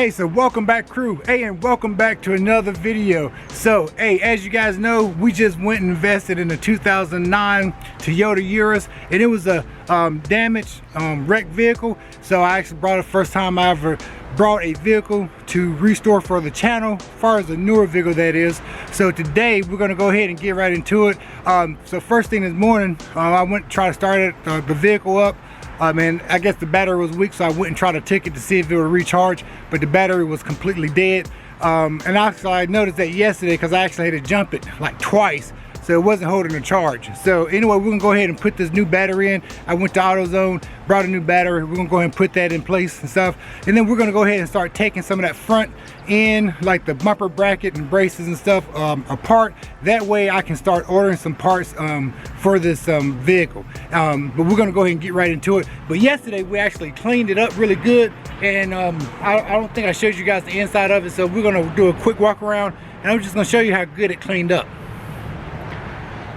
Hey, so welcome back, crew. Hey, and welcome back to another video. So, hey, as you guys know, we just went and invested in a 2009 Toyota Yaris, and it was a damaged wrecked vehicle. So I actually brought it first time I ever brought a vehicle to restore for the channel, as far as a newer vehicle that is. So today we're gonna go ahead and get right into it. So first thing this morning, I went to try to start the vehicle up. And I guess the battery was weak, so I went and tried to tick it to see if it would recharge, but the battery was completely dead. And actually I noticed that yesterday because I actually had to jump it like twice, so it wasn't holding a charge. So anyway, we're gonna go ahead and put this new battery in. I went to AutoZone, brought a new battery. We're gonna go ahead and put that in place and stuff, and then we're gonna go ahead and start taking some of that front end, like the bumper bracket and braces and stuff, apart. That way I can start ordering some parts for this vehicle. But we're gonna go ahead and get right into it. But yesterday we actually cleaned it up really good, and I don't think I showed you guys the inside of it, so we're gonna do a quick walk around and I'm just gonna show you how good it cleaned up.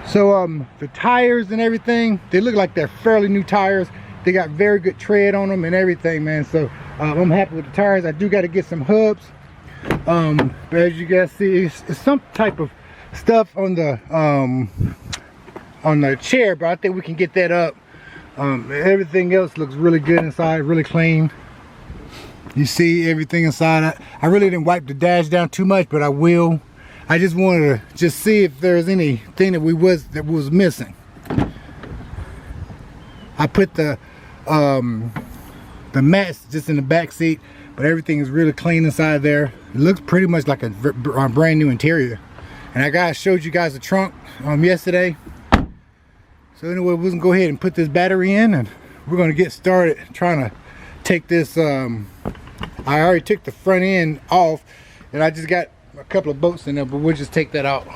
So the tires and everything, they look like they're fairly new tires. They got very good tread on them and everything, man. So I'm happy with the tires. I do got to get some hubs, but as you guys see, it's some type of stuff on the chair, but I think we can get that up. Everything else looks really good inside, really clean. You see everything inside. I really didn't wipe the dash down too much, but I will. I just wanted to just see if there's anything that was missing. I put the mats just in the back seat, but everything is really clean inside there. It looks pretty much like a brand new interior. And I showed you guys the trunk yesterday. So anyway, we're gonna go ahead and put this battery in, and we're gonna get started trying to take this. I already took the front end off, and I just got a couple of bolts in there, but we'll just take that out.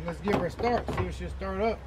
Let's give her a start, see if she'll start up.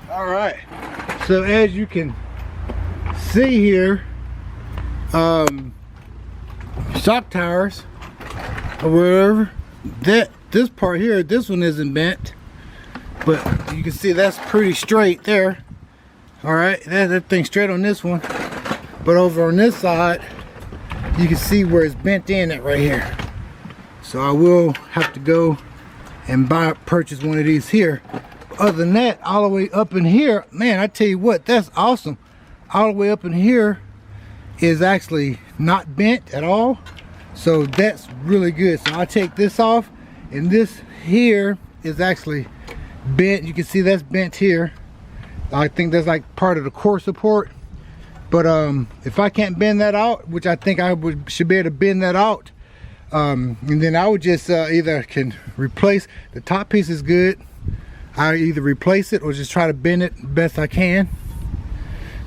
All right, so as you can see here, shock tires or whatever, this part here, this one isn't bent, but you can see that's pretty straight there. All right, that thing's straight on this one, but over on this side you can see where it's bent in at right here. So I will have to go and purchase one of these here. Other than that, all the way up in here, man, I tell you what, that's awesome. All the way up in here is actually not bent at all, so that's really good. So I'll take this off, and this here is actually bent. You can see that's bent here. I think that's like part of the core support. But if I can't bend that out, which I think I should be able to bend that out, and then I would just either can replace the top piece is good. I either replace it or just try to bend it best I can.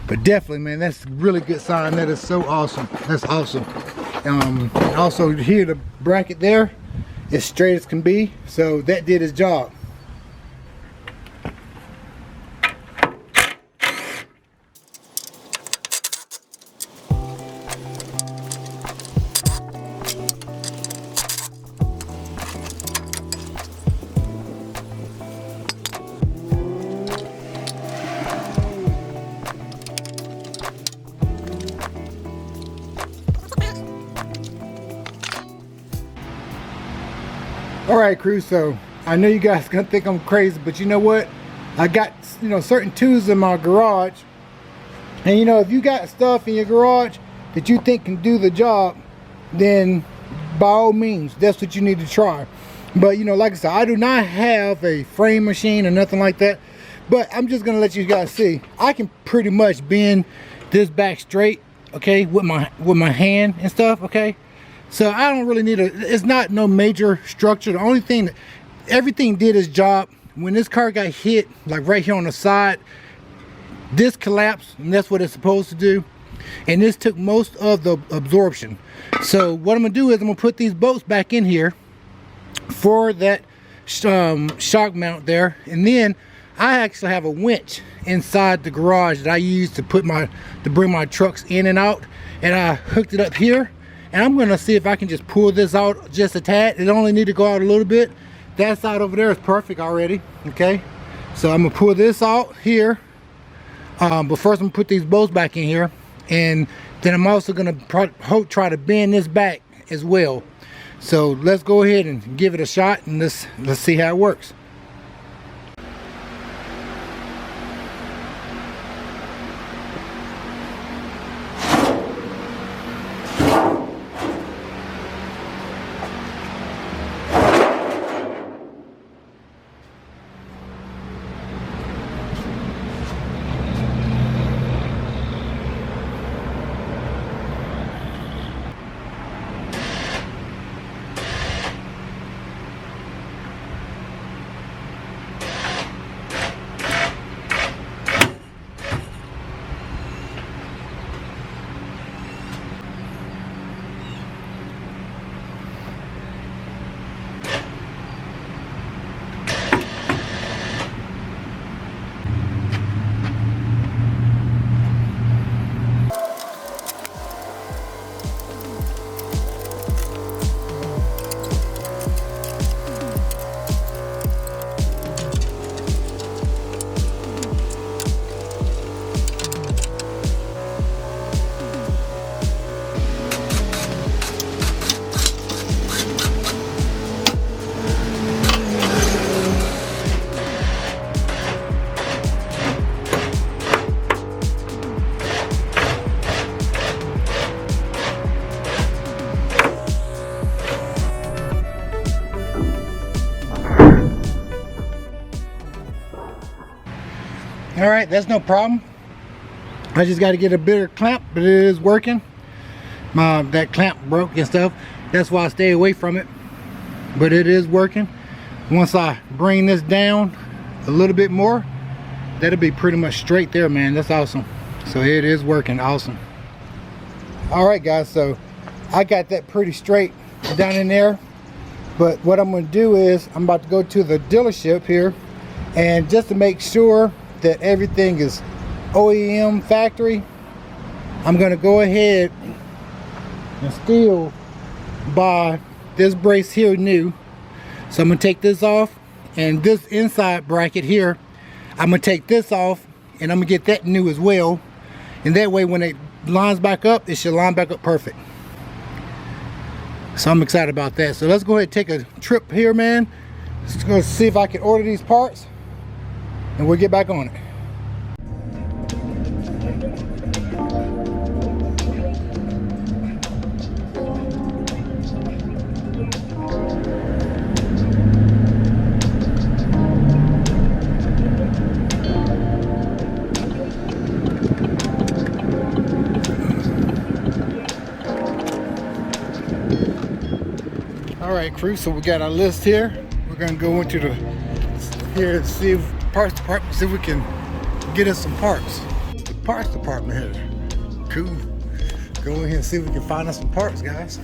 But definitely, man, that's a really good sign. That is so awesome. That's awesome. Also here, the bracket there is straight as can be, so that did its job. All right, crew, so I know you guys gonna think I'm crazy, but you know what? I got, you know, certain tools in my garage, and you know, if you got stuff in your garage that you think can do the job, then by all means, that's what you need to try. But you know, like I said, I do not have a frame machine or nothing like that, but I'm just gonna let you guys see I can pretty much bend this back straight, okay, with my hand and stuff, okay. So I don't really need it's not no major structure. The only thing that everything did its job. When this car got hit, like right here on the side, this collapsed, and that's what it's supposed to do. And this took most of the absorption. So what I'm gonna do is I'm gonna put these bolts back in here for that shock mount there. And then I actually have a winch inside the garage that I use to bring my trucks in and out. And I hooked it up here. And I'm gonna see if I can just pull this out just a tad. It only need to go out a little bit. That side over there is perfect already, okay? So I'm gonna pull this out here. But first I'm gonna put these bolts back in here. And then I'm also gonna try to bend this back as well. So let's go ahead and give it a shot, and let's see how it works. All right, that's no problem. I just got to get a bigger clamp, but it is working. That clamp broke and stuff. That's why I stay away from it. But it is working. Once I bring this down a little bit more, that'll be pretty much straight there, man. That's awesome. So it is working, awesome. All right, guys, so I got that pretty straight down in there. But what I'm going to do is I'm about to go to the dealership here, and just to make sure that everything is OEM factory, I'm going to go ahead and still buy this brace here new. So I'm going to take this off, and this inside bracket here, I'm going to take this off, and I'm going to get that new as well. And that way when it lines back up, it should line back up perfect. So I'm excited about that. So let's go ahead and take a trip here, man. Let's go see if I can order these parts, and we'll get back on it. All right, crew, so we got our list here. We're gonna go into the here and see if parts department, see if we can get us some parts. The parts department here. Cool. Go in here and see if we can find us some parts, guys.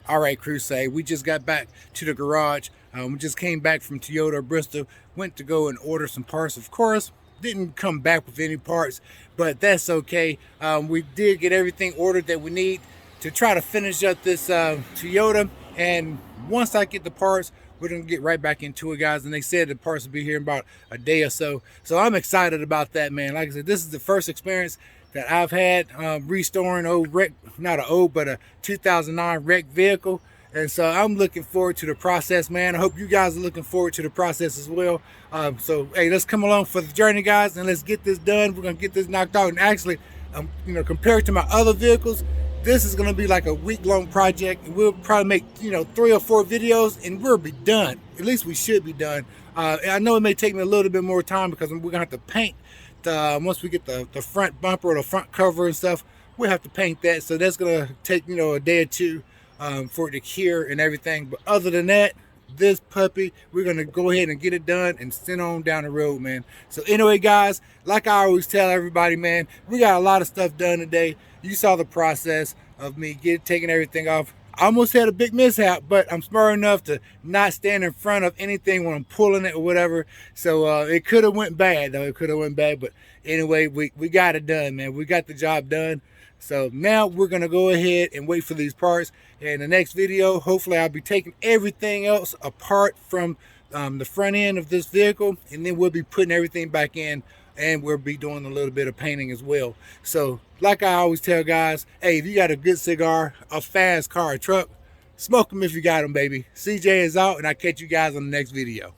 All right, crew, say we just got back to the garage. We just came back from Toyota Bristol. Went to go and order some parts. Of course, didn't come back with any parts, but that's okay. We did get everything ordered that we need to try to finish up this Toyota. And once I get the parts, we're gonna get right back into it, guys. And they said the parts will be here in about a day or so. So I'm excited about that, man. Like I said, this is the first experience that I've had restoring old wreck, not an old, but a 2009 wreck vehicle. And so I'm looking forward to the process, man. I hope you guys are looking forward to the process as well. So hey, let's come along for the journey, guys, and let's get this done. We're gonna get this knocked out. And actually, you know, compared to my other vehicles, this is gonna be like a week-long project. We'll probably make, you know, 3 or 4 videos, and we'll be done. At least we should be done. I know it may take me a little bit more time because we're gonna have to paint once we get the front bumper or the front cover and stuff. We'll have to paint that, so that's gonna take, you know, a day or two for it to cure and everything. But other than that, this puppy, we're gonna go ahead and get it done and send on down the road, man. So anyway, guys, like I always tell everybody, man, we got a lot of stuff done today. You saw the process of me taking everything off. I almost had a big mishap, but I'm smart enough to not stand in front of anything when I'm pulling it or whatever. So it could have went bad, though. It could have went bad, but anyway, we got it done, man. We got the job done. So now we're gonna go ahead and wait for these parts. In the next video, hopefully I'll be taking everything else apart from the front end of this vehicle, and then we'll be putting everything back in, and we'll be doing a little bit of painting as well. So like I always tell guys, hey, if you got a good cigar, a fast car, a truck, smoke them if you got them, baby. CJ is out, and I'll catch you guys on the next video.